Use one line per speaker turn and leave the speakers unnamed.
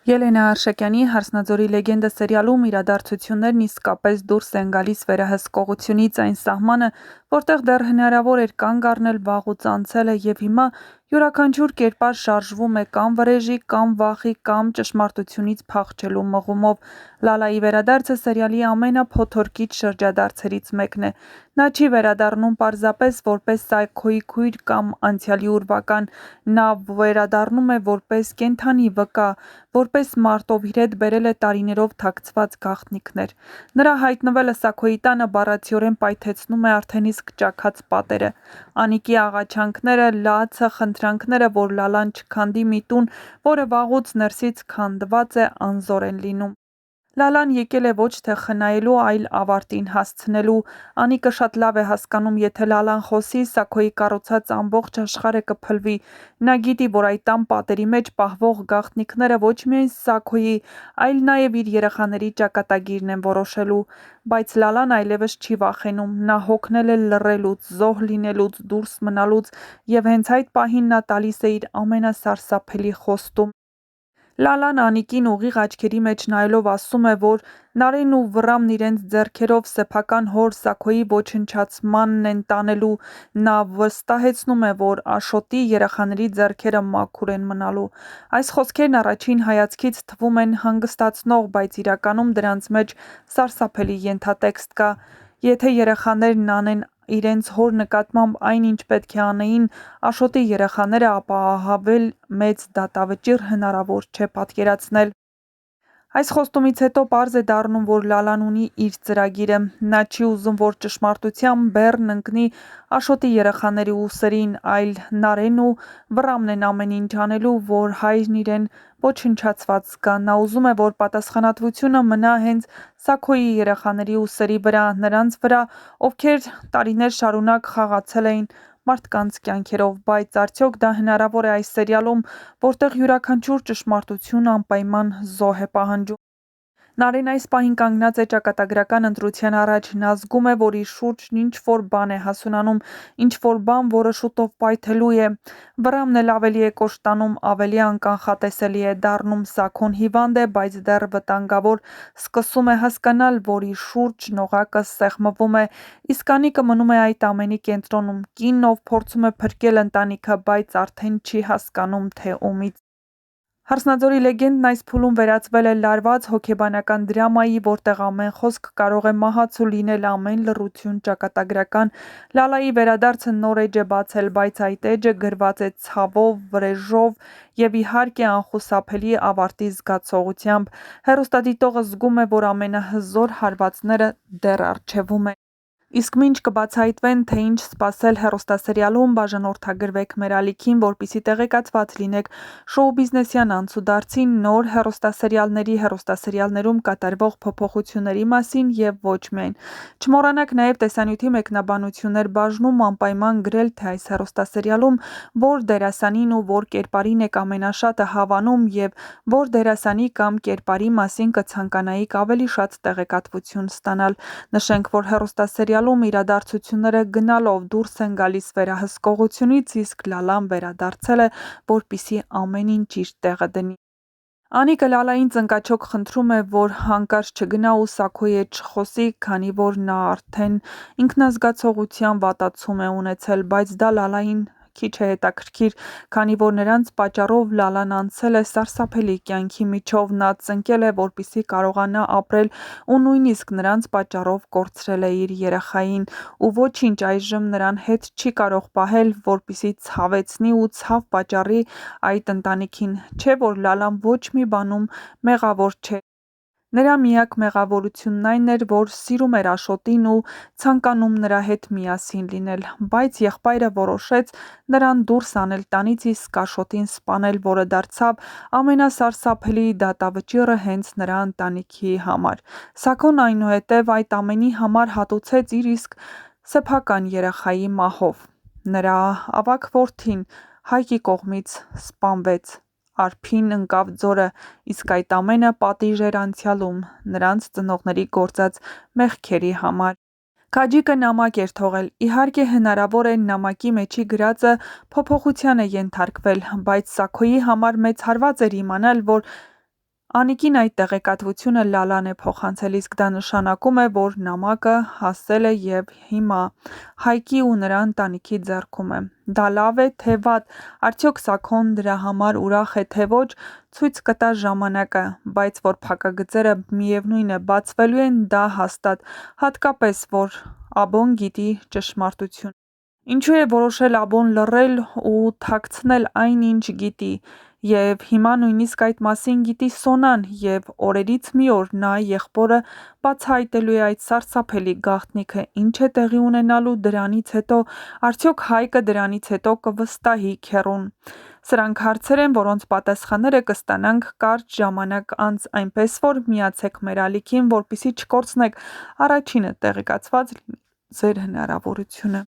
Ելենա Արշակյանի «Հարսնաձորի լեգենդը» սերիալում իրադարձություններն իսկապես դուրս են գալիս վերահսկողությունից, այն սահմանը, որտեղ դեռ հնարավոր էր կանգ առնել վաղուց անցել է և հիմա յուրաքանչյուր կերպար շարժվում է կամ վրեժի, կամ վախի, կամ ճշմարտությունից փախչելու մղումով։ Լալայի վերադարձը սերիալի ամենափոթորկիչ շրջադարձերից մեկն է։ Նա չի վերադառնում պարզապես որպես Սայքոյի քույր կամ անցյալի ուրվական, նա վերադառնում է որպես կենդանի վկա, որպես մարդ, ով իր հետ բերել է տարիներով թաքցված գաղտնիքներ։ Նրա հայտնվելը Սայքոյի տանը բառացիորեն պայթեցնում է արդեն իսկ ճաքած պատերը։ Անիկի աղաչանքները, լացը, խնդրանքները, որ Լալան չքանդի մի տուն, որը վաղուց ներսից քանդված է, անզոր են լինում։ Լալան եկել է ոչ թե խնայելու, այլ ավարտին հասցնելու։ Անիկը շատ լավ է հասկանում, եթե Լալան խոսի, Սայքոյի կառուցած ամբողջ աշխարհը կփլվի։ Նա գիտի, որ այդ տան պատերի մեջ պահվող գաղտնիքները ոչ միայն Սայքոյի, այլ նաև իր երեխաների ճակատագիրն են որոշելու։ Բայց Լալան այլևս չի վախենում, նա հոգնել է լռելուց, զոհ լինելուց, դուրս մնալուց, և հենց այդ պահին նա տալիս է իր ամենասարսափելի խոստումը։ Լալան Անիկին ուղիղ աչքերի մեջ նայելով ասում է, որ Նարէն ու Վռամն իրենց ձեռքերով սեփական հոր Սայքոյի ոչնչացմանն են տանելու։ Նա վստահեցնում է, որ Աշոտի երեխաների ձեռքերը մաքուր են մնալու։ Այս խոսքերն առաջին հայացքից թվում են հանգստացնող, բայց իրականում դրանց մեջ սարսափելի ենթատեքստ կա։ Եթե երեխաներն անեն իրենց հոր նկատմամբ այն, ինչ պետք է անեին Աշոտի երեխաները, ապա առավել մեծ դատավճիռ հնարավոր չէ պատկերացնել։ Այս խոստումից հետո պարզ է դառնում, որ Լալան ունի իր ծրագիրը։ Նա չի ուզում, որ ճշմարտության բեռն ընկնի Աշոտի երեխաների ուսերին, այլ Նարէն ու Վռամն են ամեն ինչ անելու, որ հայրն իրեն ոչնչացված զգա։ Նա ուզում է, որ պատասխանատվությունը մնա հենց Սայքոյի երեխաների ուսերի վրա, նրանց վրա, ովքեր տարիներ շարունակ խաղացել էին մարդկանց կյանքերով։ Բայց արդյոք դա հնարավոր է այս սերիալում, որտեղ յուրաքանչյուր ճշմարտություն անպայման զոհ է պահանջում։ Նարէն այս պահին կանգնած է ճակատագրական ընտրության առաջ։ Նա զգում է, որ իր շուրջն ինչ-որ բան է հասունանում, ինչ-որ բան, որը շուտով պայթելու է։ Վռամն էլ ավելի է կոշտանում, ավելի անկանխատեսելի է դառնում։ Սայքոն հիվանդ է, բայց դեռ վտանգավոր, սկսում է հասկանալ, որ իր շուրջն օղակը սեղմվում է, իսկ Անիկը մնում է այդ ամենի կենտրոնում։ Կինն, ով փորձում է փրկել ընտանիքը, բայց արդեն չի հասկանում, թե ումից։ «Հարսնաձորի լեգենդն» այս փուլում վերածվել է լարված հոգեբանական դրամայի, որտեղ ամեն խոսք կարող է մահացու լինել, ամեն լռություն ճակատագրական։ Լալայի վերադարձը նոր էջ է բացել, բայց այդ էջը գրված է ցավով, վրեժով և իհարկե անխուսափելի ավարտի զգացողությամբ։ Հեռուստադիտողը զգում է, որ ամենահզոր հարվածները դեռ առջևում են։ Իսկ մինչ կբացահայտվեն, թե ինչ սպասել հեռուստասերիալում, բաժանորդագրվեք մեր ալիքին, որպեսզի տեղեկացված լինեք շոու-բիզնեսյան անցուդարձի, նոր հեռուստասերիալների, հեռուստասերիալներում կատարվող փոփոխությունների մասին և ոչ միայն։ Չմոռանաք նաև տեսանյութի մեկնաբանություններ բաժնում անպայման գրել, թե այս հեռուստասերիալում որ դերասանին ու որ կերպարին եք ամենաշատը հավանում և որ դերասանի կամ կերպարի մասին կցանկանայիք ավելի շատ տեղեկատվություն ստանալ։ Նշենք, որ հեռուստասերիալում իրադարձությունները գնալով դուրս են գալիս վերահսկողությունից, իսկ Լալան վերադարձել է, որպեսզի ամեն ինչ իր տեղը դնի։ Անիկը Լալային ծնկաչոք խնդրում է, որ հանկարծ չգնա ու Սայքոյի հետ չխոսի, քանի որ նա արդեն ինքնազգացողության վատացում է ունեցել, բայց դա Լալային քիչ է հետաքրքիր, քանի որ նրանց պատճառով Լալան անցել է սարսափելի կյանքի միջով։ Նա ծնկել է, որպեսզի կարողանա ապրել ու նույնիսկ նրանց պատճառով կորցրել է իր երեխային։ Ու ոչինչ այժմ նրան հետ չի կարող պահել, որպեսզի ցավեցնի ու ցավ պատճառի այդ ընտանիքին։ Չէ՞ որ Լալան ոչ մի բանում մեղավոր չէ։ Նրա միակ մեղավորությունն այն էր, որ սիրում էր Աշոտին ու ցանկանում նրա հետ միասին լինել։ Բայց եղբայրը որոշեց նրան դուրս անել տանից, իսկ Աշոտին սպանել, որը դարձավ ամենասարսափելի դատավճիռը հենց նրա ընտանիքի համար։ Սայքոն այնուհետև այդ ամենի համար հատուցեց իր իսկ սեփական երեխայի մահով։ Նրա ավագ որդին Հայկի կողմից սպանվեց։ Արփին ընկավ ձորը, իսկ այդ ամենը պատիժ էր անցյալում նրանց ծնողների գործած մեղքերի համար։ Քաջիկը նամակ էր թողել։ Իհարկե հնարավոր է նամակի մեջի գրածը փոփոխության է ենթարկվել, բայց Սայքոյի համար մեծ հարված էր իմանալ, որ Անիկին այդ տեղեկատվությունը Լալան է փոխանցել, իսկ դա նշանակում է, որ նամակը հասել է եւ հիմա Հայկի ու նրա ընտանիքի ձեռքում է։ Դա լավ է, թե վատ, արդյոք Սաքոն դրա համար ուրախ է, թե ոչ, ցույց կտա ժամանակը, բայց որ փակագծերը միևնույն է բացվելու են, դա հաստատ, հատկապես որ Աբոն գիտի ճշմարտությունը։ Ինչու է որոշել Աբոն լռել ու թաքցնել այն, ինչ գիտի, եւ հիմա նույնիսկ այդ մասին գիտի Սոնան, եւ օրերից մի օր նա եղբորը բացահայտելու է այդ սարսափելի գաղտնիքը, ինչ է տեղի ունենալու դրանից հետո, արդյոք Հայկը դրանից հետո կվստահի քեռուն։ Սրանք հարցեր են, որոնց պատասխանները կստանանք կարճ ժամանակ անց, այնպես որ միացեք մեր ալիքին, որպեսզի չկորցնեք առաջինը տեղեկացված լինի ձեր հնարավորությունը։